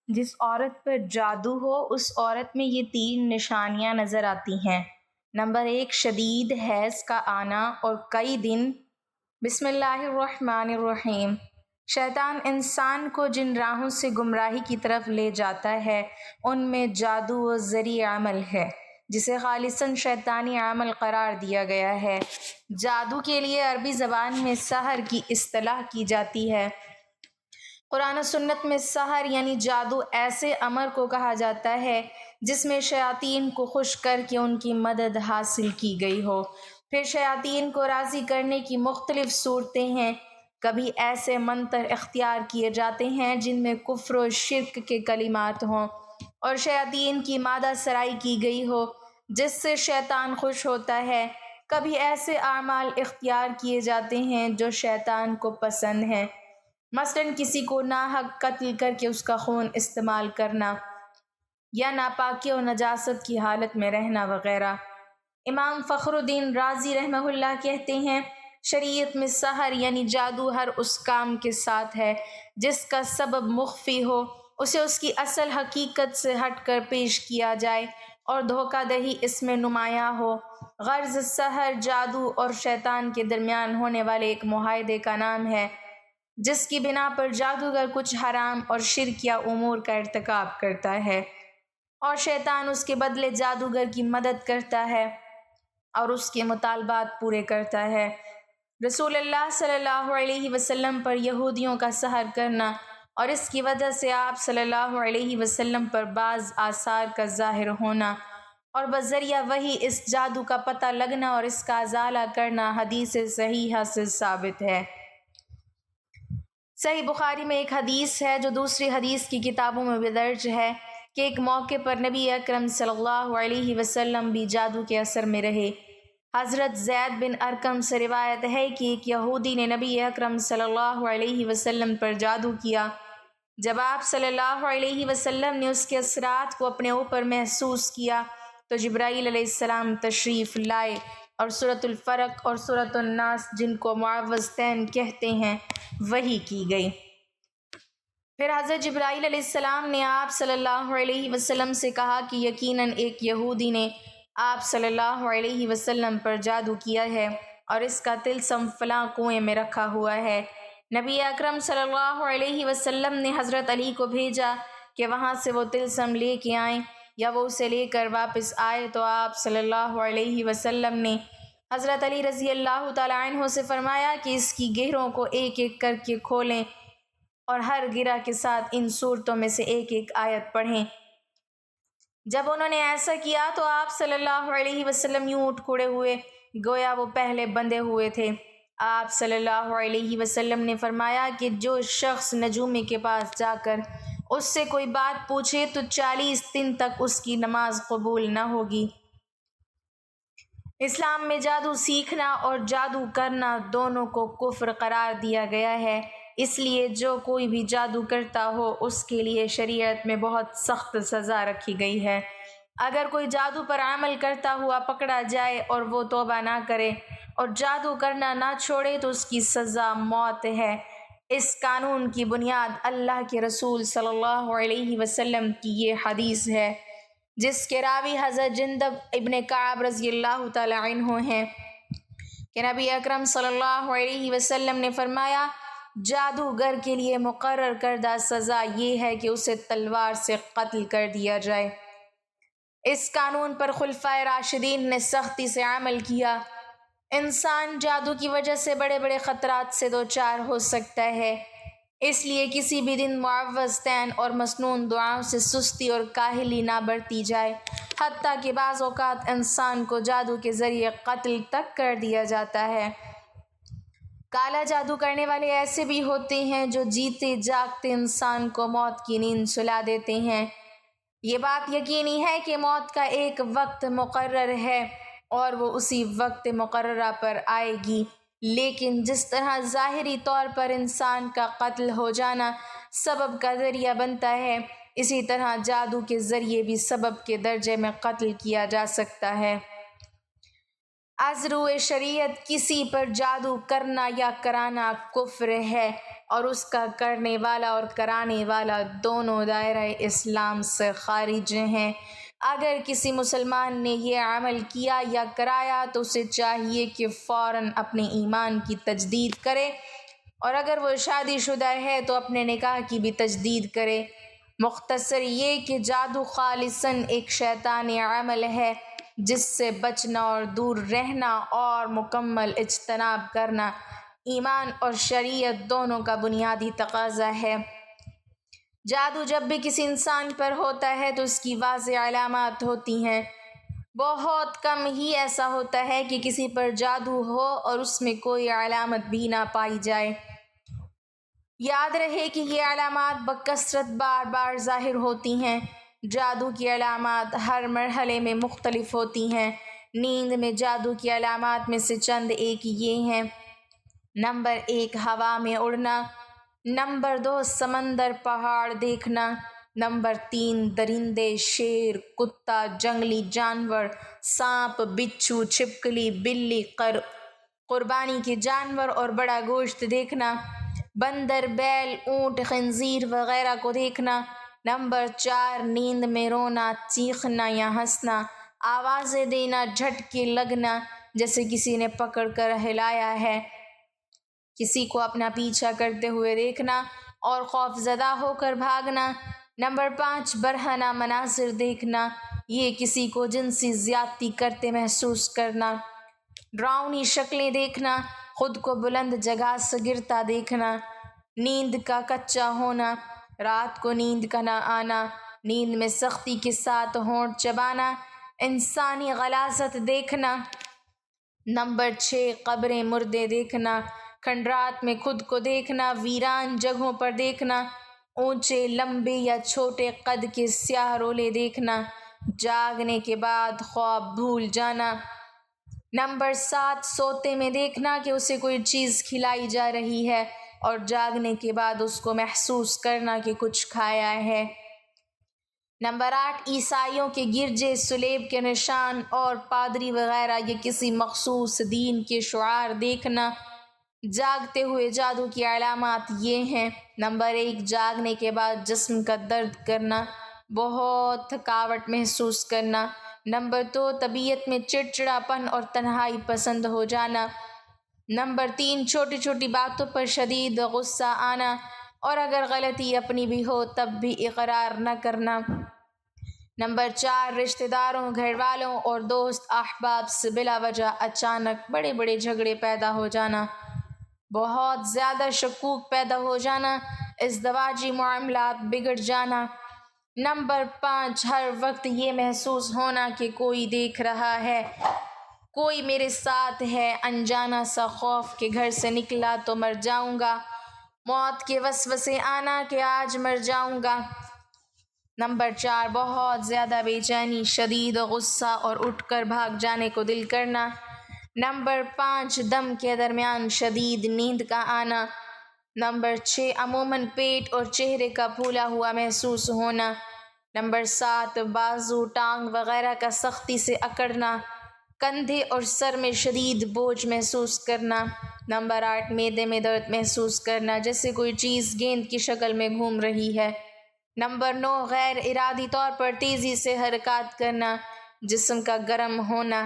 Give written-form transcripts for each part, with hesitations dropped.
جس عورت پر جادو ہو اس عورت میں یہ 3 نشانیاں نظر آتی ہیں۔ نمبر 1، شدید حیض کا آنا اور کئی دن۔ بسم اللہ الرحمن الرحیم۔ شیطان انسان کو جن راہوں سے گمراہی کی طرف لے جاتا ہے ان میں جادو و زری عمل ہے، جسے خالصاً شیطانی عمل قرار دیا گیا ہے۔ جادو کے لیے عربی زبان میں سحر کی اصطلاح کی جاتی ہے۔ قرآن و سنت میں سحر یعنی جادو ایسے امر کو کہا جاتا ہے جس میں شیاطین کو خوش کر کے ان کی مدد حاصل کی گئی ہو۔ پھر شیاطین کو راضی کرنے کی مختلف صورتیں ہیں۔ کبھی ایسے منتر اختیار کیے جاتے ہیں جن میں کفر و شرک کے کلمات ہوں اور شیاطین کی مادہ سرائی کی گئی ہو جس سے شیطان خوش ہوتا ہے۔ کبھی ایسے اعمال اختیار کیے جاتے ہیں جو شیطان کو پسند ہیں، مثلاً کسی کو ناحق قتل کر کے اس کا خون استعمال کرنا یا ناپاکی و نجاست کی حالت میں رہنا وغیرہ۔ امام فخر الدین رازی رحمہ اللہ کہتے ہیں، شریعت میں سحر یعنی جادو ہر اس کام کے ساتھ ہے جس کا سبب مخفی ہو، اسے اس کی اصل حقیقت سے ہٹ کر پیش کیا جائے اور دھوکہ دہی اس میں نمایاں ہو۔ غرض سحر جادو اور شیطان کے درمیان ہونے والے ایک معاہدے کا نام ہے جس کی بنا پر جادوگر کچھ حرام اور شرکیہ امور کا ارتکاب کرتا ہے اور شیطان اس کے بدلے جادوگر کی مدد کرتا ہے اور اس کے مطالبات پورے کرتا ہے۔ رسول اللہ صلی اللہ علیہ وسلم پر یہودیوں کا سحر کرنا اور اس کی وجہ سے آپ صلی اللہ علیہ وسلم پر بعض آثار کا ظاہر ہونا اور بذریعہ وحی اس جادو کا پتہ لگنا اور اس کا ازالہ کرنا حدیث صحیحہ سے ثابت ہے۔ صحیح بخاری میں ایک حدیث ہے جو دوسری حدیث کی کتابوں میں بھی درج ہے کہ ایک موقع پر نبی اکرم صلی اللہ علیہ وسلم بھی جادو کے اثر میں رہے۔ حضرت زید بن ارقم سے روایت ہے کہ ایک یہودی نے نبی اکرم صلی اللہ علیہ وسلم پر جادو کیا۔ جب آپ صلی اللہ علیہ وسلم نے اس کے اثرات کو اپنے اوپر محسوس کیا تو جبرائیل علیہ السلام تشریف لائے اور سورۃ الفلق اور سورۃ الناس، جن کو معوذتین کہتے ہیں، وحی کی گئی۔ پھر حضرت جبرائیل علیہ السلام نے آپ صلی اللہ علیہ وسلم سے کہا کہ یقیناً ایک یہودی نے آپ صلی اللہ علیہ وسلم پر جادو کیا ہے اور اس کا طلسم فلاں کنویں میں رکھا ہوا ہے۔ نبی اکرم صلی اللہ علیہ وسلم نے حضرت علی کو بھیجا کہ وہاں سے وہ طلسم لے کے آئیں، یا وہ اسے لے کر واپس آئے تو آپ صلی اللہ علیہ وسلم نے حضرت علی رضی اللہ تعالیٰ عنہ سے فرمایا کہ اس کی گہروں کو ایک ایک کر کے کھولیں اور ہر گرہ کے ساتھ ان صورتوں میں سے ایک ایک آیت پڑھیں۔ جب انہوں نے ایسا کیا تو آپ صلی اللہ علیہ وسلم یوں اٹھ کھڑے ہوئے گویا وہ پہلے بندھے ہوئے تھے۔ آپ صلی اللہ علیہ وسلم نے فرمایا کہ جو شخص نجومی کے پاس جا کر اس سے کوئی بات پوچھے تو 40 دن تک اس کی نماز قبول نہ ہوگی۔ اسلام میں جادو سیکھنا اور جادو کرنا دونوں کو کفر قرار دیا گیا ہے، اس لیے جو کوئی بھی جادو کرتا ہو اس کے لیے شریعت میں بہت سخت سزا رکھی گئی ہے۔ اگر کوئی جادو پر عمل کرتا ہوا پکڑا جائے اور وہ توبہ نہ کرے اور جادو کرنا نہ چھوڑے تو اس کی سزا موت ہے۔ اس قانون کی بنیاد اللہ کے رسول صلی اللہ علیہ وسلم کی یہ حدیث ہے جس کے راوی حضرت جندب ابن کعب رضی اللہ تعالی عنہ ہیں کہ نبی اکرم صلی اللہ علیہ وسلم نے فرمایا، جادوگر کے لیے مقرر کردہ سزا یہ ہے کہ اسے تلوار سے قتل کر دیا جائے۔ اس قانون پر خلفائے راشدین نے سختی سے عمل کیا۔ انسان جادو کی وجہ سے بڑے بڑے خطرات سے دوچار ہو سکتا ہے، اس لیے کسی بھی دن معوذتین اور مسنون دعاؤں سے سستی اور کاہلی نہ برتی جائے، حتیٰ کہ بعض اوقات انسان کو جادو کے ذریعے قتل تک کر دیا جاتا ہے۔ کالا جادو کرنے والے ایسے بھی ہوتے ہیں جو جیتے جاگتے انسان کو موت کی نیند سلا دیتے ہیں۔ یہ بات یقینی ہے کہ موت کا ایک وقت مقرر ہے اور وہ اسی وقت مقررہ پر آئے گی، لیکن جس طرح ظاہری طور پر انسان کا قتل ہو جانا سبب کا ذریعہ بنتا ہے، اسی طرح جادو کے ذریعے بھی سبب کے درجے میں قتل کیا جا سکتا ہے۔ از روئے شریعت کسی پر جادو کرنا یا کرانا کفر ہے اور اس کا کرنے والا اور کرانے والا دونوں دائرہ اسلام سے خارج ہیں۔ اگر کسی مسلمان نے یہ عمل کیا یا کرایا تو اسے چاہیے کہ فوراً اپنے ایمان کی تجدید کرے، اور اگر وہ شادی شدہ ہے تو اپنے نکاح کی بھی تجدید کرے۔ مختصر یہ کہ جادو خالصاً ایک شیطانی عمل ہے جس سے بچنا اور دور رہنا اور مکمل اجتناب کرنا ایمان اور شریعت دونوں کا بنیادی تقاضا ہے۔ جادو جب بھی کسی انسان پر ہوتا ہے تو اس کی واضح علامات ہوتی ہیں۔ بہت کم ہی ایسا ہوتا ہے کہ کسی پر جادو ہو اور اس میں کوئی علامت بھی نہ پائی جائے۔ یاد رہے کہ یہ علامات بکثرت بار بار ظاہر ہوتی ہیں۔ جادو کی علامات ہر مرحلے میں مختلف ہوتی ہیں۔ نیند میں جادو کی علامات میں سے چند ایک یہ ہیں: نمبر 1، ہوا میں اڑنا۔ نمبر 2، سمندر پہاڑ دیکھنا۔ نمبر 3، درندے، شیر، کتا، جنگلی جانور، سانپ، بچھو، چھپکلی، بلی، قربانی کے جانور اور بڑا گوشت دیکھنا۔ بندر، بیل، اونٹ، خنزیر وغیرہ کو دیکھنا۔ نمبر 4، نیند میں رونا، چیخنا یا ہنسنا، آوازیں دینا، جھٹکے لگنا جیسے کسی نے پکڑ کر ہلایا ہے، کسی کو اپنا پیچھا کرتے ہوئے دیکھنا اور خوف زدہ ہو کر بھاگنا۔ نمبر 5، برہنہ مناظر دیکھنا، یہ کسی کو جنسی زیادتی کرتے محسوس کرنا، ڈراؤنی شکلیں دیکھنا، خود کو بلند جگہ سے گرتا دیکھنا، نیند کا کچا ہونا، رات کو نیند کا نہ آنا، نیند میں سختی کے ساتھ ہونٹ چبانا، انسانی غلاظت دیکھنا۔ نمبر 6، قبریں، مردے دیکھنا، کھنڈرات میں خود کو دیکھنا، ویران جگہوں پر دیکھنا، اونچے، لمبے یا چھوٹے قد کے سیاہ رولے دیکھنا، جاگنے کے بعد خواب بھول جانا۔ نمبر 7، سوتے میں دیکھنا کہ اسے کوئی چیز کھلائی جا رہی ہے اور جاگنے کے بعد اس کو محسوس کرنا کہ کچھ کھایا ہے۔ نمبر 8، عیسائیوں کے گرجے، صلیب کے نشان اور پادری وغیرہ یا کسی مخصوص دین کے شعار دیکھنا۔ جاگتے ہوئے جادو کی علامات یہ ہیں: نمبر 1، جاگنے کے بعد جسم کا درد کرنا، بہت تھکاوٹ محسوس کرنا۔ نمبر 2، طبیعت میں چڑچڑاپن اور تنہائی پسند ہو جانا۔ نمبر 3، چھوٹی چھوٹی باتوں پر شدید غصہ آنا اور اگر غلطی اپنی بھی ہو تب بھی اقرار نہ کرنا۔ نمبر 4، رشتہ داروں، گھر والوں اور دوست احباب سے بلا وجہ اچانک بڑے بڑے جھگڑے پیدا ہو جانا، بہت زیادہ شکوک پیدا ہو جانا، ازدواجی معاملات بگڑ جانا۔ نمبر 5، ہر وقت یہ محسوس ہونا کہ کوئی دیکھ رہا ہے، کوئی میرے ساتھ ہے، انجانا سا خوف کہ گھر سے نکلا تو مر جاؤں گا، موت کے وسوسے آنا کہ آج مر جاؤں گا۔ نمبر 4، بہت زیادہ بے چینی، شدید غصہ اور اٹھ کر بھاگ جانے کو دل کرنا۔ نمبر 5، دم کے درمیان شدید نیند کا آنا۔ نمبر 6، عموماً پیٹ اور چہرے کا پھولا ہوا محسوس ہونا۔ نمبر 7، بازو، ٹانگ وغیرہ کا سختی سے اکڑنا، کندھے اور سر میں شدید بوجھ محسوس کرنا۔ نمبر 8، معدے میں درد محسوس کرنا جیسے کوئی چیز گیند کی شکل میں گھوم رہی ہے۔ نمبر 9، غیر ارادی طور پر تیزی سے حرکات کرنا، جسم کا گرم ہونا۔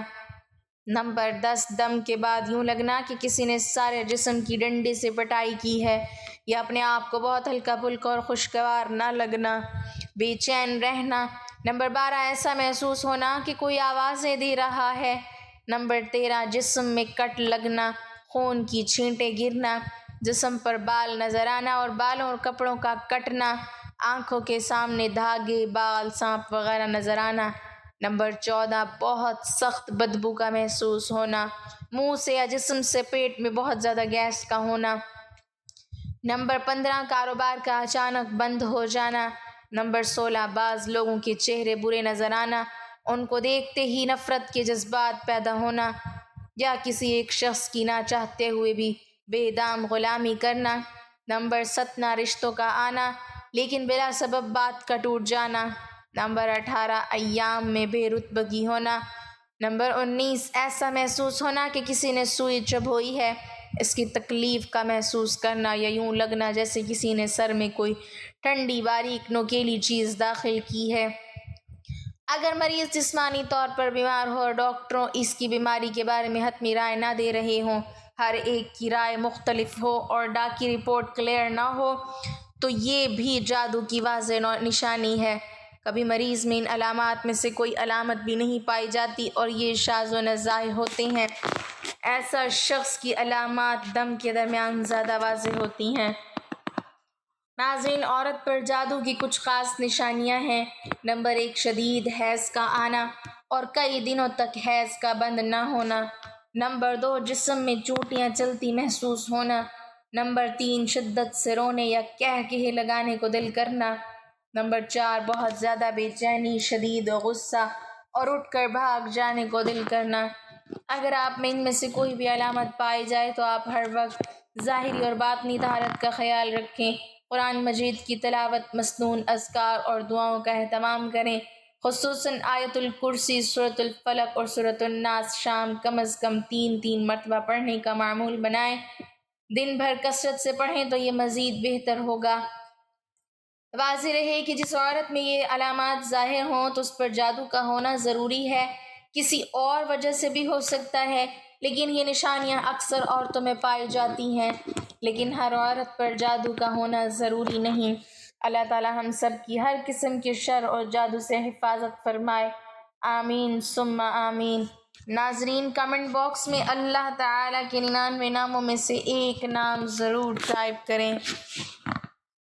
نمبر 10، دم کے بعد یوں لگنا کہ کسی نے سارے جسم کی ڈنڈے سے پٹائی کی ہے یا اپنے آپ کو بہت ہلکا پھلکا اور خوشگوار نہ لگنا، بے چین رہنا۔ نمبر 12، ایسا محسوس ہونا کہ کوئی آوازیں دے رہا ہے۔ نمبر 13، جسم میں کٹ لگنا، خون کی چھینٹیں گرنا، جسم پر بال نظر آنا اور بالوں اور کپڑوں کا کٹنا، آنکھوں کے سامنے دھاگے، بال، سانپ وغیرہ نظر آنا۔ نمبر 14، بہت سخت بدبو کا محسوس ہونا، منہ سے یا جسم سے پیٹ میں بہت زیادہ گیس کا ہونا۔ نمبر 15، کاروبار کا اچانک بند ہو جانا۔ نمبر 16، بعض لوگوں کے چہرے برے نظر آنا، ان کو دیکھتے ہی نفرت کے جذبات پیدا ہونا یا کسی ایک شخص کی نہ چاہتے ہوئے بھی بے دام غلامی کرنا۔ نمبر 17، رشتوں کا آنا لیکن بلا سبب بات کا ٹوٹ جانا۔ نمبر 18، ایام میں بے رتبگی ہونا، نمبر 19، ایسا محسوس ہونا کہ کسی نے سوئی چبھوئی ہے، اس کی تکلیف کا محسوس کرنا یا یوں لگنا جیسے کسی نے سر میں کوئی ٹھنڈی باریک نوکیلی چیز داخل کی ہے۔ اگر مریض جسمانی طور پر بیمار ہو اور ڈاکٹروں اس کی بیماری کے بارے میں حتمی رائے نہ دے رہے ہوں، ہر ایک کی رائے مختلف ہو اور ڈاکٹری رپورٹ کلیئر نہ ہو، تو یہ بھی جادو کی واضح نشانی ہے۔ کبھی مریض میں ان علامات میں سے کوئی علامت بھی نہیں پائی جاتی اور یہ شاذ و نادر ہوتے ہیں۔ ایسا شخص کی علامات دم کے درمیان زیادہ واضح ہوتی ہیں۔ ناظرین، عورت پر جادو کی کچھ خاص نشانیاں ہیں۔ نمبر 1، شدید حیض کا آنا اور کئی دنوں تک حیض کا بند نہ ہونا۔ نمبر 2، جسم میں چوٹیاں چلتی محسوس ہونا۔ نمبر 3، شدت سے رونے یا قہقہے لگانے کو دل کرنا۔ نمبر 4، بہت زیادہ بے چینی، شدید غصہ اور اٹھ کر بھاگ جانے کو دل کرنا۔ اگر آپ میں ان میں سے کوئی بھی علامت پائی جائے تو آپ ہر وقت ظاہری اور باطنی طہارت کا خیال رکھیں، قرآن مجید کی تلاوت، مسنون اذکار اور دعاؤں کا اہتمام کریں، خصوصاً آیت الکرسی، سورۃ الفلق اور سورۃ الناس شام کم از کم 3 مرتبہ پڑھنے کا معمول بنائیں۔ دن بھر کثرت سے پڑھیں تو یہ مزید بہتر ہوگا۔ واضح رہے کہ جس عورت میں یہ علامات ظاہر ہوں تو اس پر جادو کا ہونا ضروری ہے۔ کسی اور وجہ سے بھی ہو سکتا ہے، لیکن یہ نشانیاں اکثر عورتوں میں پائی جاتی ہیں، لیکن ہر عورت پر جادو کا ہونا ضروری نہیں۔ اللہ تعالی ہم سب کی ہر قسم کے شر اور جادو سے حفاظت فرمائے، آمین ثم آمین۔ ناظرین، کمنٹ باکس میں اللہ تعالی کے 99 ناموں میں سے ایک نام ضرور ٹائپ کریں۔